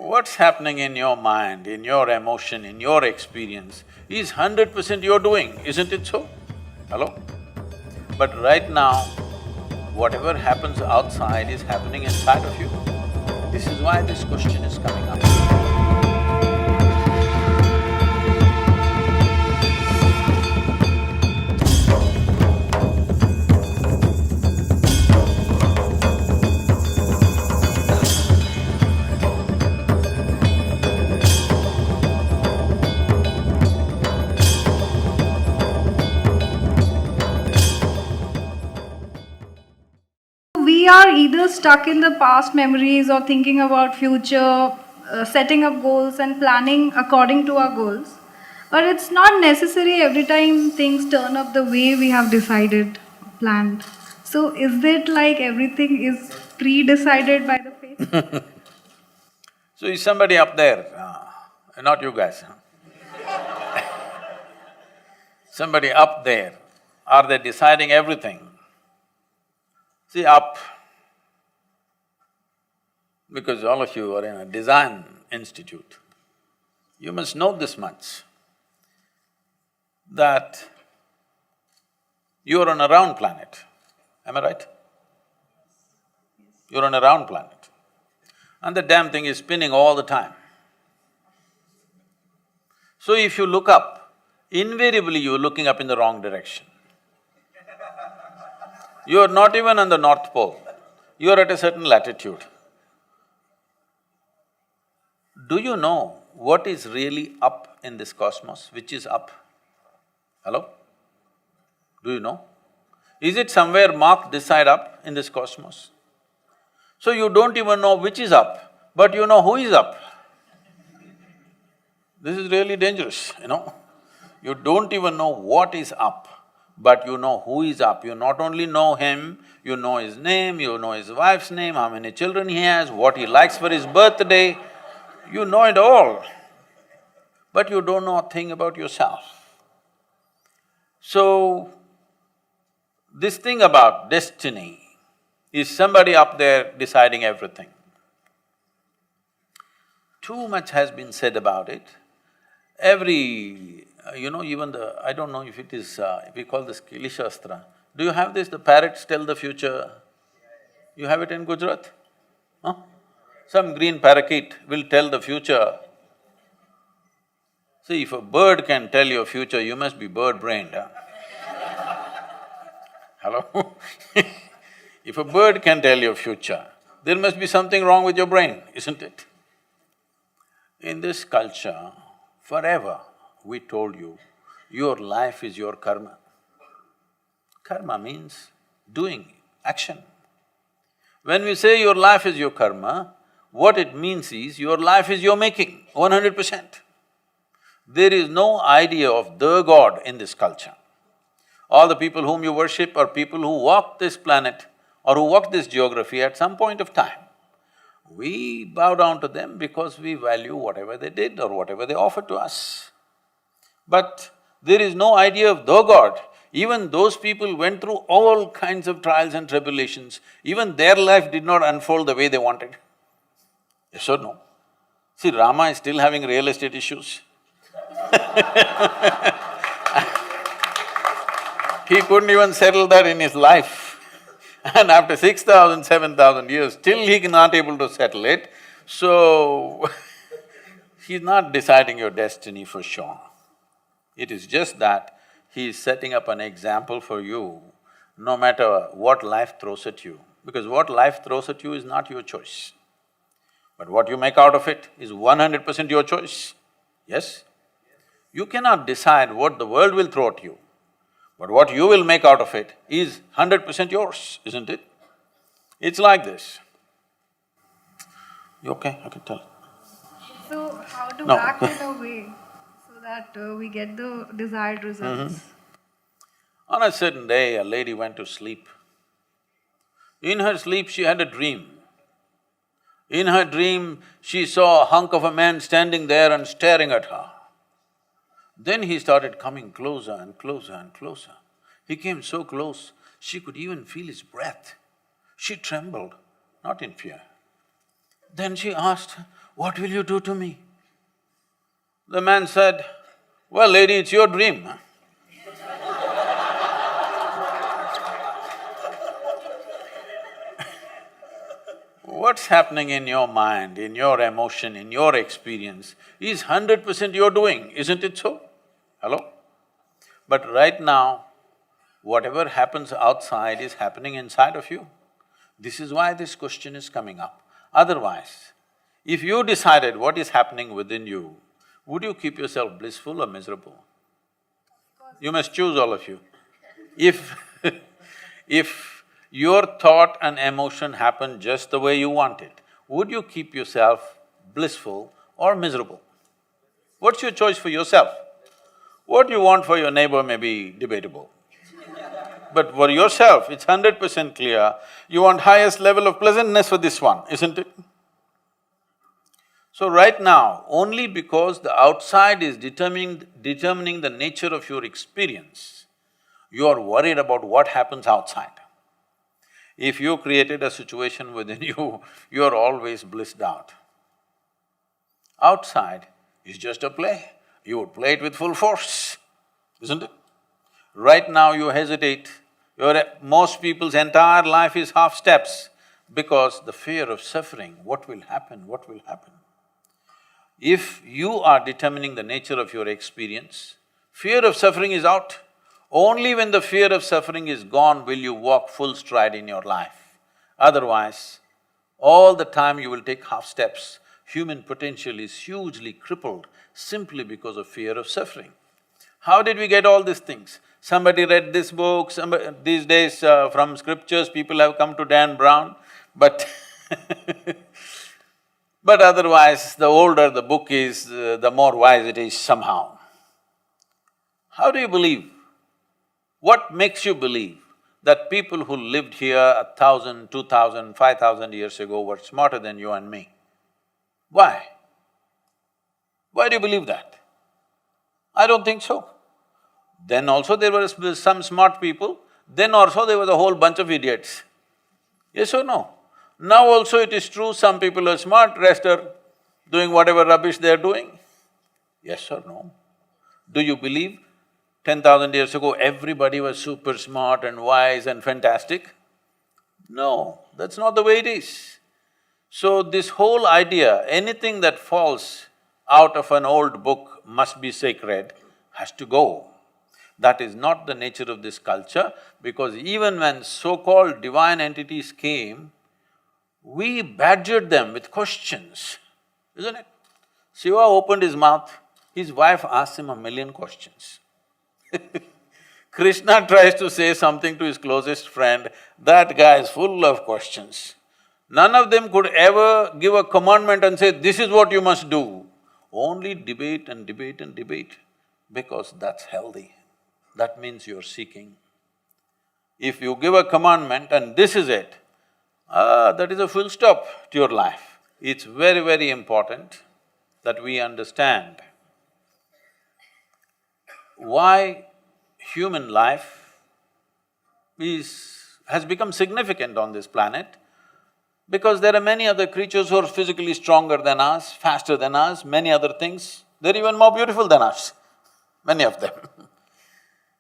what's happening in your mind, in your emotion, in your experience is 100% you're doing, isn't it so? Hello? But right now, whatever happens outside is happening inside of you. This is why this question is coming up. We are either stuck in the past memories or thinking about future, setting up goals and planning according to our goals. But it's not necessary every time things turn up the way we have decided, planned. So is it like everything is pre-decided by the fate? So is somebody up there, not you guys, somebody up there, are they deciding everything? See, up, because all of you are in a design institute, you must know this much, that you're on a round planet, am I right? You're on a round planet, and the damn thing is spinning all the time. So if you look up, invariably you're looking up in the wrong direction. You're not even on the North Pole, you're at a certain latitude. Do you know what is really up in this cosmos? Which is up? Hello? Do you know? Is it somewhere marked this side up in this cosmos? So you don't even know which is up, but you know who is up. This is really dangerous, you know. You don't even know what is up, but you know who is up. You not only know him, you know his name, you know his wife's name, how many children he has, what he likes for his birthday, you know it all. But you don't know a thing about yourself. So, this thing about destiny is somebody up there deciding everything. Too much has been said about it. Even I don't know if it is… we call this Kili Shastra. Do you have this, the parrots tell the future? You have it in Gujarat? Huh? Some green parakeet will tell the future. See, if a bird can tell your future, you must be bird-brained, huh? Hello? If a bird can tell your future, there must be something wrong with your brain, isn't it? In this culture, forever we told you, your life is your karma. Karma means doing, action. When we say your life is your karma, what it means is your life is your making, 100%. There is no idea of the God in this culture. All the people whom you worship are people who walk this planet or who walk this geography at some point of time. We bow down to them because we value whatever they did or whatever they offered to us. But there is no idea of the God. Even those people went through all kinds of trials and tribulations, even their life did not unfold the way they wanted. Yes or no? See, Rama is still having real estate issues. He couldn't even settle that in his life. And after 6,000, 7,000 years, still he not able to settle it, so he's not deciding your destiny for sure. It is just that he is setting up an example for you, no matter what life throws at you, because what life throws at you is not your choice. But what you make out of it is 100% your choice, yes? You cannot decide what the world will throw at you, but what you will make out of it is 100% yours, isn't it? It's like this. You okay? I can tell. So how to No. act in a way so that we get the desired results? On a certain day, a lady went to sleep. In her sleep, she had a dream. In her dream, she saw a hunk of a man standing there and staring at her. Then he started coming closer and closer and closer. He came so close, she could even feel his breath. She trembled, not in fear. Then she asked, "What will you do to me?" The man said, "Well, lady, it's your dream, huh?" What's happening in your mind, in your emotion, in your experience is 100% your doing, isn't it so? Hello? But right now, whatever happens outside is happening inside of you. This is why this question is coming up. Otherwise, if you decided what is happening within you, would you keep yourself blissful or miserable? You must choose, all of you. If if your thought and emotion happen just the way you want it, would you keep yourself blissful or miserable? What's your choice for yourself? What you want for your neighbor may be debatable. But for yourself, it's 100% clear, you want highest level of pleasantness for this one, isn't it? So right now, only because the outside is determining the nature of your experience, you are worried about what happens outside. If you created a situation within you, you are always blissed out. Outside is just a play, you would play it with full force, isn't it? Right now you hesitate, most people's entire life is half steps because the fear of suffering, what will happen, what will happen? If you are determining the nature of your experience, fear of suffering is out. Only when the fear of suffering is gone will you walk full stride in your life. Otherwise, all the time you will take half steps. Human potential is hugely crippled simply because of fear of suffering. How did we get all these things? Somebody read this book, these days from scriptures people have come to Dan Brown, but but otherwise the older the book is, the more wise it is somehow. How do you believe? What makes you believe that people who lived here 1,000, 2,000, 5,000 years ago were smarter than you and me? Why? Why do you believe that? I don't think so. Then also there were some smart people, then also there was a whole bunch of idiots. Yes or no? Now also it is true, some people are smart, rest are doing whatever rubbish they are doing. Yes or no? Do you believe 10,000 years ago everybody was super smart and wise and fantastic? No, that's not the way it is. So this whole idea, anything that falls out of an old book must be sacred, has to go. That is not the nature of this culture, because even when so-called divine entities came, we badgered them with questions, isn't it? Shiva opened his mouth, his wife asked him 1,000,000 questions. Krishna tries to say something to his closest friend, that guy is full of questions. None of them could ever give a commandment and say, this is what you must do. Only debate and debate and debate, because that's healthy. That means you're seeking. If you give a commandment and this is it, that is a full stop to your life. It's very, very important that we understand why human life has become significant on this planet, because there are many other creatures who are physically stronger than us, faster than us, many other things. They're even more beautiful than us, many of them.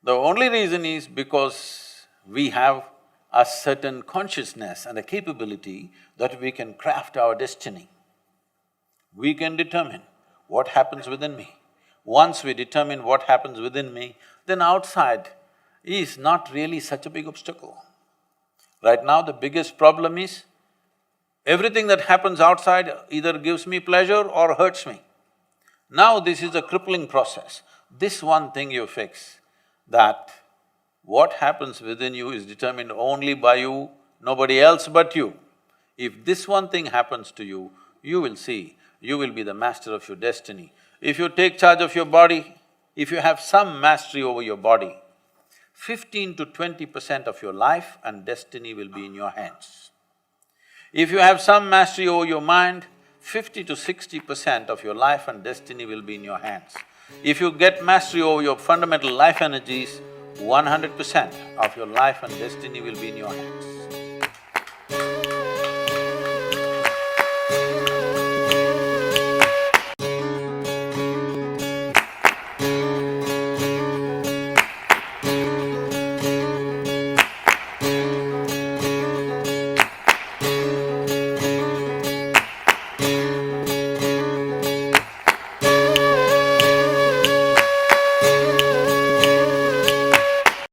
The only reason is because we have a certain consciousness and a capability that we can craft our destiny. We can determine what happens within me. Once we determine what happens within me, then outside is not really such a big obstacle. Right now the biggest problem is, everything that happens outside either gives me pleasure or hurts me. Now this is a crippling process. This one thing you fix, that what happens within you is determined only by you, nobody else but you. If this one thing happens to you, you will see, you will be the master of your destiny. If you take charge of your body, if you have some mastery over your body, 15 to 20% of your life and destiny will be in your hands. If you have some mastery over your mind, 50 to 60% of your life and destiny will be in your hands. If you get mastery over your fundamental life energies, 100% of your life and destiny will be in your hands.